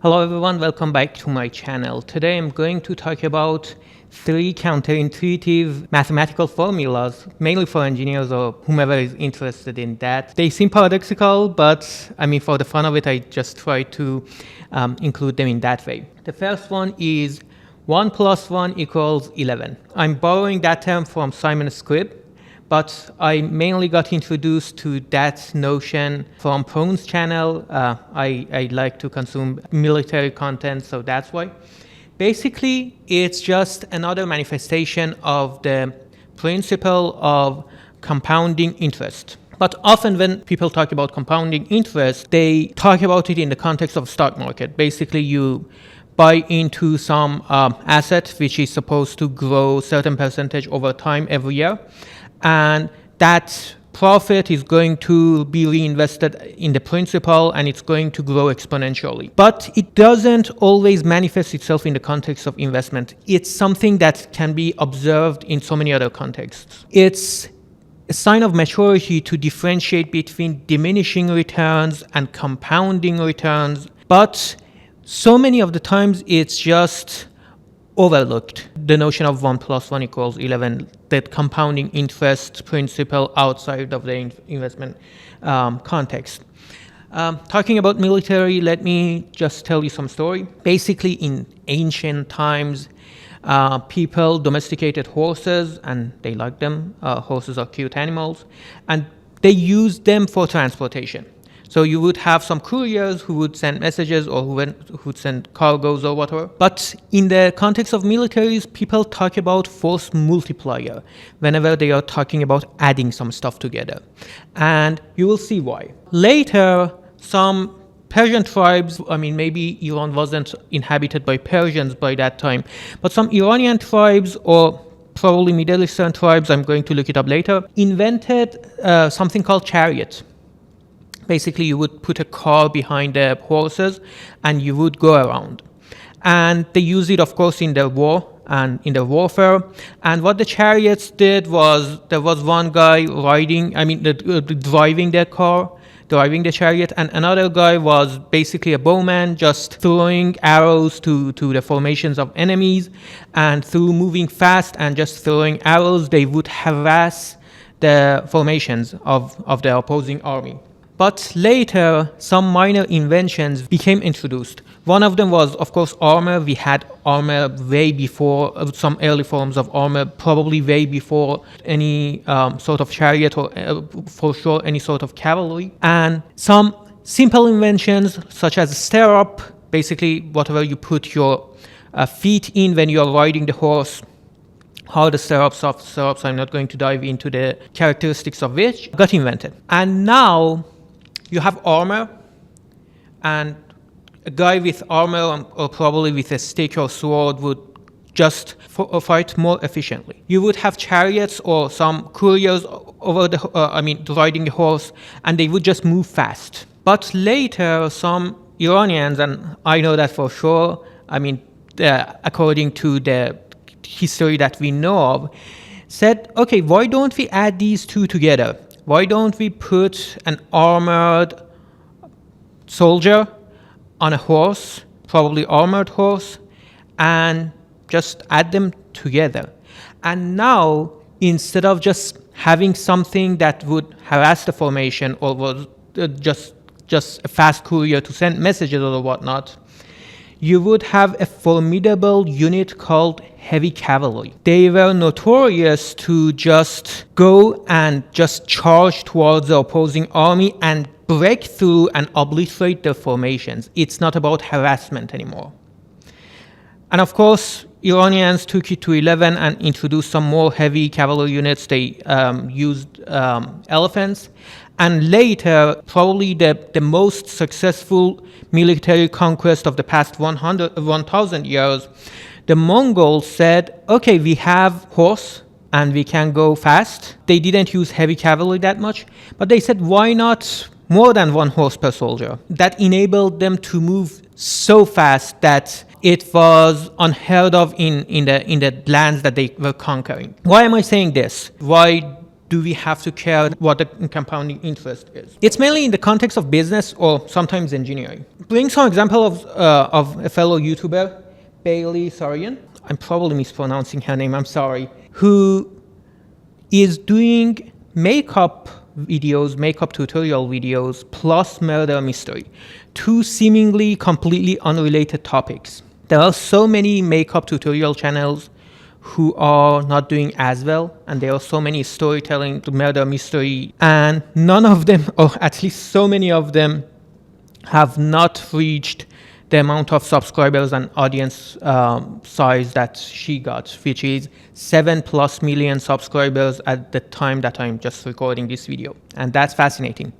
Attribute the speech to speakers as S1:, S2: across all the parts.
S1: Hello everyone, welcome back to my channel. Today I'm going to talk about 3 counterintuitive mathematical formulas, mainly for engineers or whomever is interested in that. They seem paradoxical, but for the fun of it, I just try to include them in that way. The first one is 1 plus 1 equals 11. I'm borrowing that term from Simon's Crib, but I mainly got introduced to that notion from Prone's channel. I like to consume military content, so that's why. Basically, it's just another manifestation of the principle of compounding interest. But often when people talk about compounding interest, they talk about it in the context of stock market. Basically, you buy into some asset which is supposed to grow a certain percentage over time every year. And that profit is going to be reinvested in the principal and it's going to grow exponentially. But it doesn't always manifest itself in the context of investment. It's something that can be observed in so many other contexts. It's a sign of maturity to differentiate between diminishing returns and compounding returns. But so many of the times it's just overlooked. The notion of 1 plus 1 equals 11, that compounding interest principle outside of the investment context. Talking about military, let me just tell you some story. Basically, in ancient times, people domesticated horses and they liked them. Horses are cute animals, and they used them for transportation. So you would have some couriers who would send messages or who would send cargoes or whatever. But in the context of militaries, people talk about force multiplier whenever they are talking about adding some stuff together. And you will see why. Later, some Persian tribes, maybe Iran wasn't inhabited by Persians by that time, but some Iranian tribes or probably Middle Eastern tribes, I'm going to look it up later, invented something called chariot. Basically, you would put a car behind the horses and you would go around. And they used it, of course, in the war and in the warfare. And what the chariots did was there was one guy driving the car, driving the chariot, and another guy was basically a bowman, just throwing arrows to the formations of enemies. And through moving fast and just throwing arrows, they would harass the formations of the opposing army. But later, some minor inventions became introduced. One of them was, of course, armor. We had armor way before, some early forms of armor, probably way before any sort of chariot or for sure any sort of cavalry. And some simple inventions such as stirrup, basically whatever you put your feet in when you are riding the horse. How the stirrups, soft stirrups, I'm not going to dive into the characteristics of which, got invented. And now you have armor, and a guy with armor or probably with a stick or sword would just fight more efficiently. You would have chariots or some couriers over riding the horse, and they would just move fast. But later, some Iranians, and I know that for sure, according to the history that we know of, said, okay, why don't we add these two together? Why don't we put an armored soldier on a horse, probably armored horse, and just add them together? And now, instead of just having something that would harass the formation or was just a fast courier to send messages or whatnot, you would have a formidable unit called heavy cavalry. They were notorious to just go and just charge towards the opposing army and break through and obliterate their formations. It's not about harassment anymore. And of course, Iranians took it to 11 and introduced some more heavy cavalry units. They used elephants. And later, probably the most successful military conquest of the past 1,000 years, the Mongols said, okay, we have horse and we can go fast. They didn't use heavy cavalry that much, but they said, why not more than 1 horse per soldier? That enabled them to move so fast that it was unheard of in the lands that they were conquering. Why am I saying this? Why do we have to care what the compounding interest is? It's mainly in the context of business or sometimes engineering. Bring some example of a fellow YouTuber, Bailey Sarian. I'm probably mispronouncing her name, I'm sorry, who is doing makeup videos, makeup tutorial videos, plus murder mystery, two seemingly completely unrelated topics. There are so many makeup tutorial channels who are not doing as well, and there are so many storytelling, murder mystery, and none of them, or at least so many of them, have not reached the amount of subscribers and audience size that she got, which is 7+ million subscribers at the time that I'm just recording this video. And that's fascinating.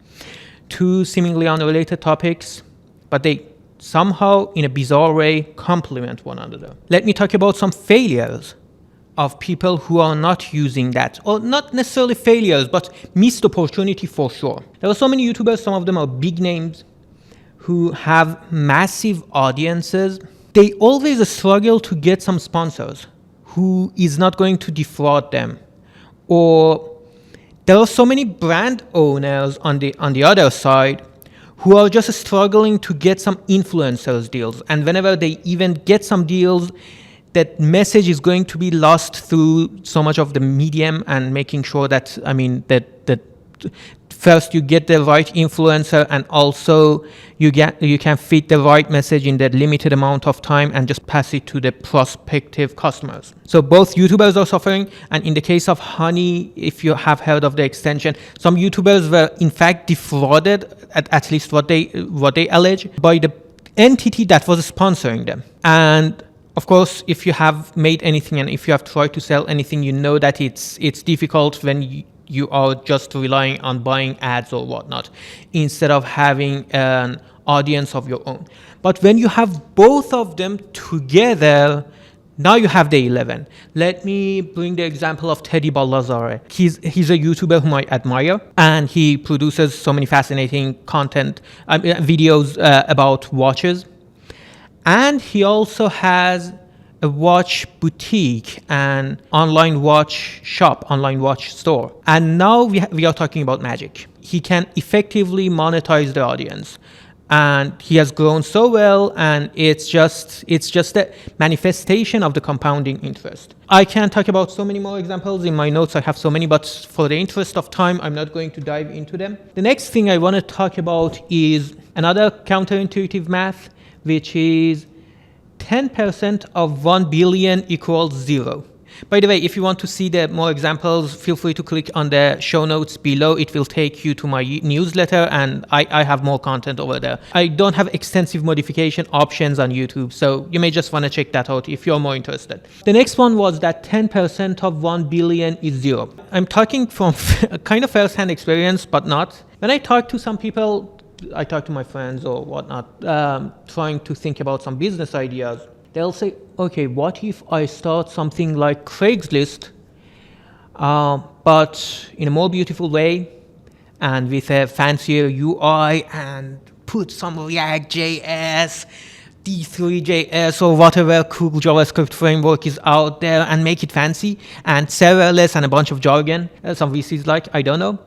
S1: Two seemingly unrelated topics, but they somehow, in a bizarre way, complement one another. Let me talk about some failures of people who are not using that, or not necessarily failures, but missed opportunity for sure. There are so many YouTubers, some of them are big names, who have massive audiences. They always struggle to get some sponsors who is not going to defraud them. Or there are so many brand owners on the other side who are just struggling to get some influencers deals. And whenever they even get some deals, that message is going to be lost through so much of the medium and making sure that, that first you get the right influencer, and also you can fit the right message in that limited amount of time and just pass it to the prospective customers. So both YouTubers are suffering, and in the case of Honey, if you have heard of the extension, some YouTubers were in fact defrauded, at least what they allege, by the entity that was sponsoring them. And of course, if you have made anything and if you have tried to sell anything, you know that it's difficult when you are just relying on buying ads or whatnot, instead of having an audience of your own. But when you have both of them together, now you have the 11. Let me bring the example of Teddy Balazare. He's a YouTuber whom I admire, and he produces so many fascinating content, videos about watches. And he also has a watch boutique and online watch shop, online watch store. And now we are talking about magic. He can effectively monetize the audience. And he has grown so well, and it's just a manifestation of the compounding interest. I can talk about so many more examples. In my notes I have so many, but for the interest of time, I'm not going to dive into them. The next thing I want to talk about is another counterintuitive math, which is 10% of 1 billion equals 0. By the way, if you want to see the more examples, feel free to click on the show notes below. It will take you to my newsletter, and I have more content over there. I don't have extensive modification options on YouTube, so you may just want to check that out if you're more interested. The next one was that 10% of 1 billion is 0. I'm talking from a kind of first-hand experience, but not. When I talk to some people, I talk to my friends or whatnot, trying to think about some business ideas, they'll say, okay, what if I start something like Craigslist, but in a more beautiful way and with a fancier UI, and put some React.js, D3.js, or whatever cool JavaScript framework is out there, and make it fancy, and serverless and a bunch of jargon, some VCs like, I don't know.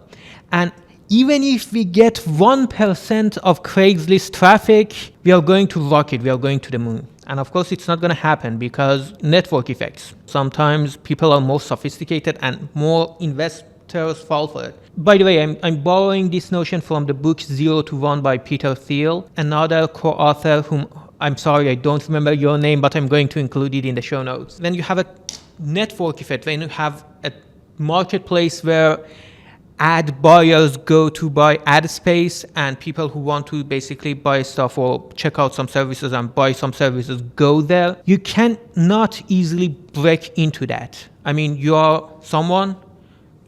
S1: And even if we get 1% of Craigslist traffic, we are going to rock it, we are going to the moon. And of course, it's not going to happen because network effects. Sometimes people are more sophisticated and more investors fall for it. By the way, I'm borrowing this notion from the book 0 to 1 by Peter Thiel, another co-author whom, I'm sorry, I don't remember your name, but I'm going to include it in the show notes. When you have a network effect, when you have a marketplace where ad buyers go to buy ad space, and people who want to basically buy stuff or check out some services and buy some services go there, you cannot easily break into that. I mean, you are someone,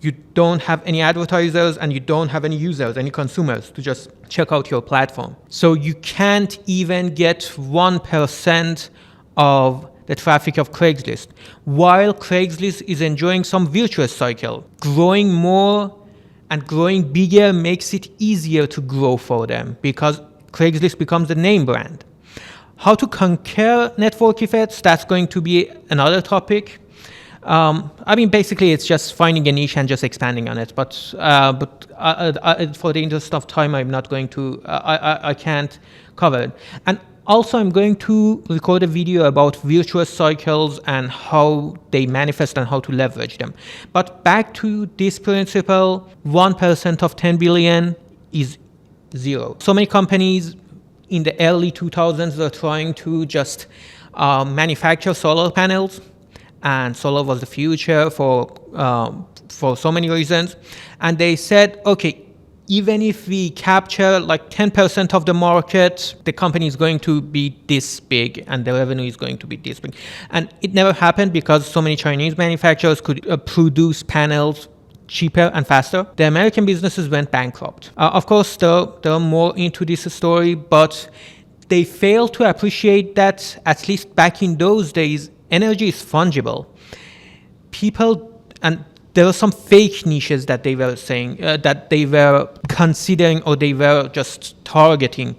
S1: you don't have any advertisers, and you don't have any users, any consumers to just check out your platform. So you can't even get 1% of the traffic of Craigslist, while Craigslist is enjoying some virtuous cycle. Growing more and growing bigger makes it easier to grow for them because Craigslist becomes a name brand. How to conquer network effects, that's going to be another topic. I mean, basically, it's just finding a niche and just expanding on it. But for the interest of time, I'm not going to. I can't cover it. And also, I'm going to record a video about virtuous cycles and how they manifest and how to leverage them. But back to this principle: 1% of 10 billion is zero. So many companies in the early 2000s are trying to just manufacture solar panels, and solar was the future for so many reasons. And they said, okay, even if we capture like 10% of the market, the company is going to be this big and the revenue is going to be this big. And it never happened because so many Chinese manufacturers could produce panels cheaper and faster. The American businesses went bankrupt. Of course, they're more into this story, but they fail to appreciate that, at least back in those days, energy is fungible. And there were some fake niches that they were saying, that they were considering or they were just targeting.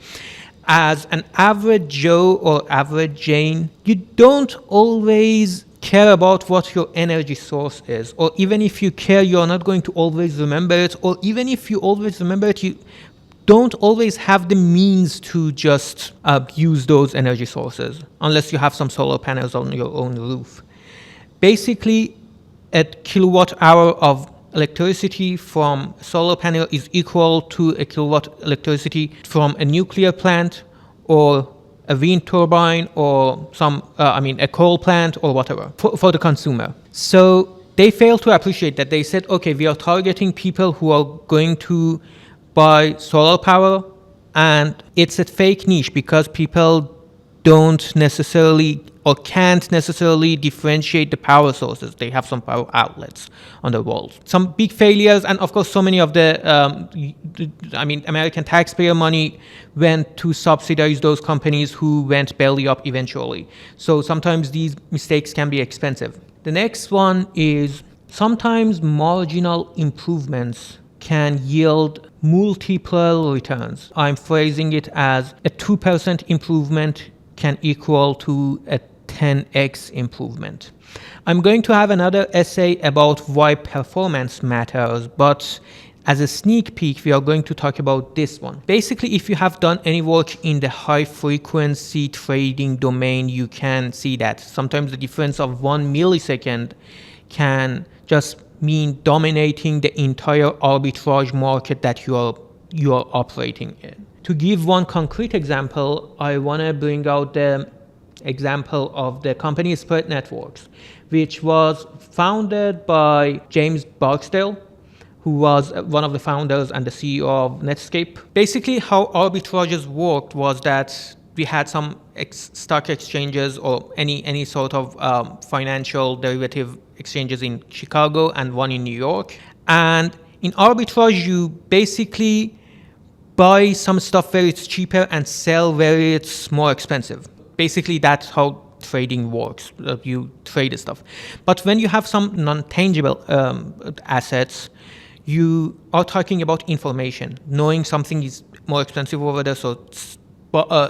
S1: As an average Joe or average Jane, you don't always care about what your energy source is. Or even if you care, you're not going to always remember it. Or even if you always remember it, you don't always have the means to just use those energy sources, unless you have some solar panels on your own roof. Basically, a kilowatt hour of electricity from a solar panel is equal to a kilowatt electricity from a nuclear plant or a wind turbine or a coal plant or whatever for the consumer. So they fail to appreciate that. They said, okay, we are targeting people who are going to buy solar power, and it's a fake niche because people don't necessarily or can't necessarily differentiate the power sources. They have some power outlets on the walls. Some big failures, and of course so many of the American taxpayer money went to subsidize those companies who went belly up eventually. So sometimes these mistakes can be expensive. The next one is sometimes marginal improvements can yield multiple returns. I'm phrasing it as a 2% improvement can equal to a 10x improvement. I'm going to have another essay about why performance matters, but as a sneak peek, we are going to talk about this one. Basically, if you have done any work in the high frequency trading domain, you can see that sometimes the difference of 1 millisecond can just mean dominating the entire arbitrage market that you are operating in. To give one concrete example, I want to bring out the example of the company Spread Networks, which was founded by James Barksdale, who was one of the founders and the CEO of Netscape. Basically, how arbitrages worked was that we had some stock exchanges or any sort of financial derivative exchanges in Chicago and one in New York. And in arbitrage, you basically buy some stuff where it's cheaper and sell where it's more expensive. Basically, that's how trading works. You trade the stuff. But when you have some non-tangible assets, you are talking about information, knowing something is more expensive over there, so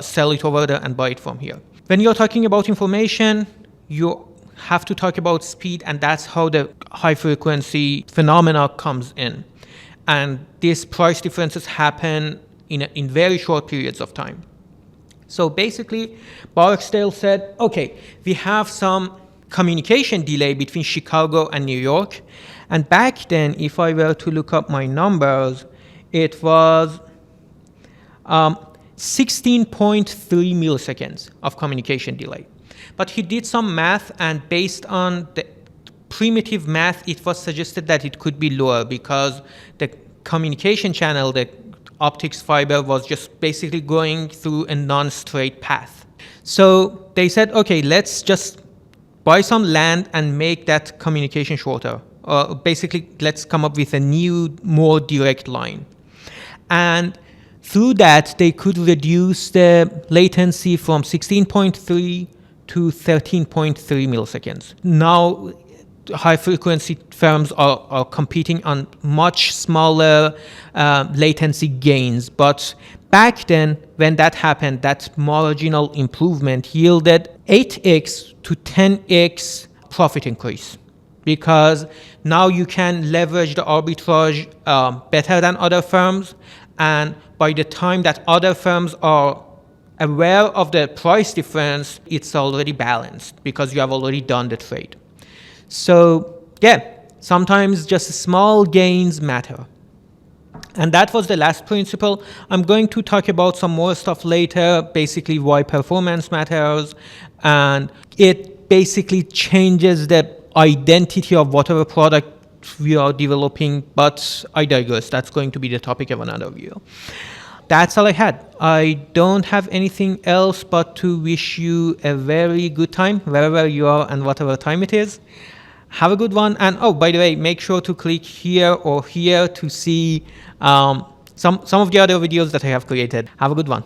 S1: sell it over there and buy it from here. When you're talking about information, you have to talk about speed, and that's how the high frequency phenomena comes in. And these price differences happen in very short periods of time. So basically, Barksdale said, okay, we have some communication delay between Chicago and New York. And back then, if I were to look up my numbers, it was 16.3 milliseconds of communication delay. But he did some math, and based on the primitive math, it was suggested that it could be lower because the communication channel, the optics fiber, was just basically going through a non-straight path. So they said, okay, let's just buy some land and make that communication shorter. Basically, let's come up with a new, more direct line. And through that, they could reduce the latency from 16.3 to 13.3 milliseconds. Now, high-frequency firms are competing on much smaller latency gains. But back then, when that happened, that marginal improvement yielded 8x to 10x profit increase. because now you can leverage the arbitrage better than other firms. And by the time that other firms are aware of the price difference, it's already balanced because you have already done the trade. So yeah, sometimes just small gains matter. And that was the last principle. I'm going to talk about some more stuff later, basically why performance matters, and it basically changes the identity of whatever product we are developing, but I digress. That's going to be the topic of another video. That's all I had. I don't have anything else but to wish you a very good time wherever you are and whatever time it is. Have a good one. And oh, by the way, make sure to click here or here to see some of the other videos that I have created. Have a good one.